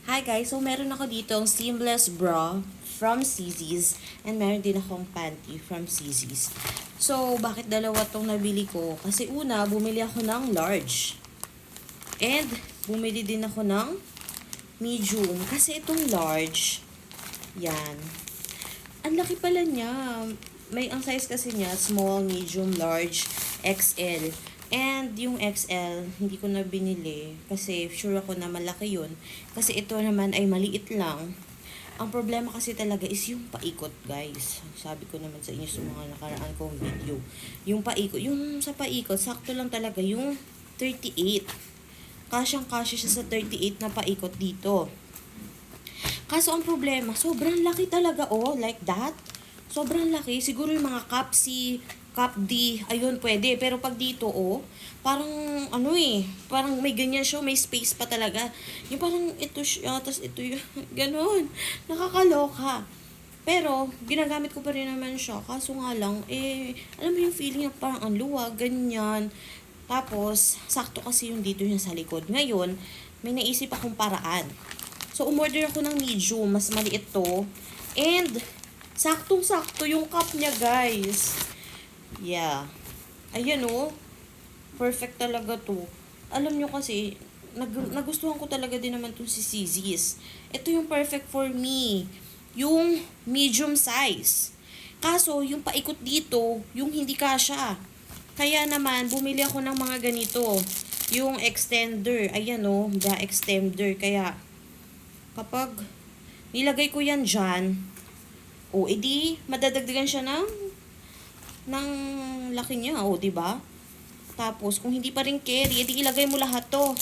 Hi guys, so meron ako dito ang seamless bra from CZ's and meron din akong panty from CZ's. So, bakit dalawa tong nabili ko? Kasi una, bumili ako ng large. And, bumili din ako ng medium. Kasi itong large, yan. Ang laki pala niya. Ang size kasi niya, small, medium, large, XL. And yung XL, hindi ko na binili kasi sure ako na malaki yun. Kasi ito naman ay maliit lang. Ang problema kasi talaga is yung paikot, guys. Sabi ko naman sa inyo sa mga nakaraan kong video. Yung paikot, yung sa paikot, sakto lang talaga yung 38. Kasyang-kasya siya sa 38 na paikot dito. Kaso ang problema, sobrang laki talaga, oh, like that. Sobrang laki. Siguro yung mga cup C, cup D, ayun, pwede. Pero pag dito, oh, parang, parang may ganyan siya, may space pa talaga. Yung parang ito siya, tapos ito yung, ganun. Nakakaloka. Pero, ginagamit ko pa rin naman siya. Kaso nga lang, alam mo yung feeling na parang ang luwag, ganyan. Tapos, sakto kasi yung dito niya sa likod. Ngayon, may naisip akong paraan. So, umorder ako ng medium. Mas maliit to. And, saktong-sakto yung cup niya, guys. Yeah. Ayan, oh. Perfect talaga to. Alam nyo kasi, nagustuhan ko talaga din naman to si CZ's. Ito yung perfect for me. Yung medium size. Kaso, yung paikot dito, yung hindi kasya. Kaya naman, bumili ako ng mga ganito. Yung extender. Ayan, oh. The extender. Kaya, kapag nilagay ko yan dyan, edi madadagdagan siya ng laki niya, diba? Tapos, kung hindi pa rin carry, edi ilagay mo lahat to.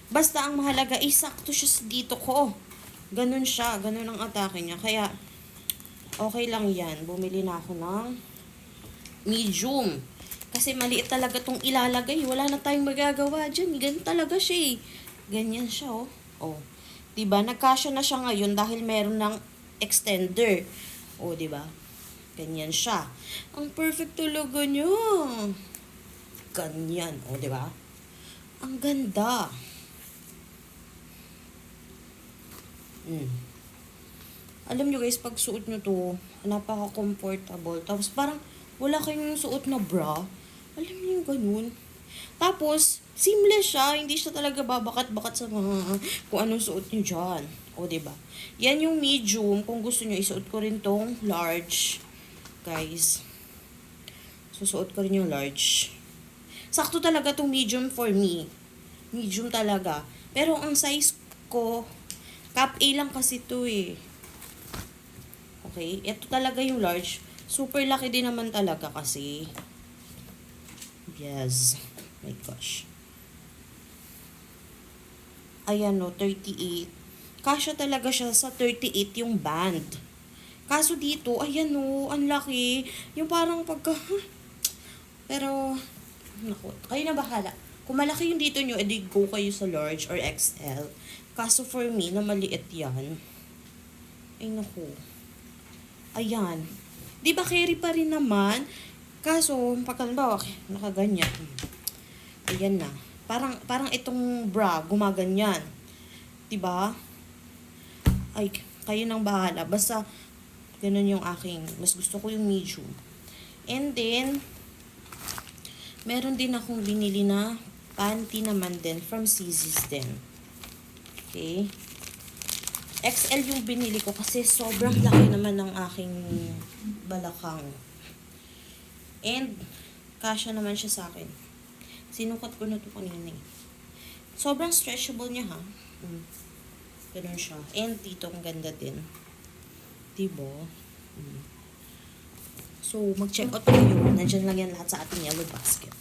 Basta ang mahalaga, sakto siya dito ko. Ganun siya, ganun ang atake niya. Kaya, okay lang yan. Bumili na ako ng medium. Kasi maliit talaga tong ilalagay. Wala na tayong magagawa dyan. Ganun talaga siya, eh. Ganyan siya, oh. Oh. Diba? Nagkasya na siya ngayon dahil meron ng extender. Diba? Ganyan siya. Ang perfect talaga niya. Ganyan. Diba? Ang ganda. Alam nyo guys, pag suot nyo to, napaka-comfortable. Tapos parang wala kayong suot na bra. Alam nyo yung ganun. Tapos, seamless siya. Hindi siya talaga babakat-bakat sa mga kung anong suot nyo dyan. Diba? Yan yung medium. Kung gusto nyo, isuot ko rin tong large. Guys. Susuot ko rin yung large. Sakto talaga tong medium for me. Medium talaga. Pero ang size ko, cup A lang kasi to, eh. Okay? Ito talaga yung large. Super laki din naman talaga kasi. Yes. My gosh. Ayan, 38. Kasya talaga siya sa 38 yung band. Kaso dito, ayan, ang laki. Yung parang pagka... Pero, naku, kayo na bahala. Kung malaki yung dito nyo, edi go kayo sa large or XL. Kaso for me, na maliit yan. Ay, naku. Ayan. Di ba carry pa rin naman? Kaso, pagkalimbawa, nakaganyan. Ayan na. Parang itong bra, gumaganyan. Diba? Ay, kayo nang bahala. Basta, ganun yung aking, mas gusto ko yung medium. And then, meron din akong binili na panty naman din from CZ's din. Okay? XL yung binili ko kasi sobrang laki naman ng aking balakang. And, kasya naman siya sa akin. Sinukat ko na ito kanina, eh. Sobrang stretchable niya, ha? Ganun siya. And dito, ang ganda din. Diba? So, mag-check out kayo. Nandyan lang yan lahat sa ating yellow basket.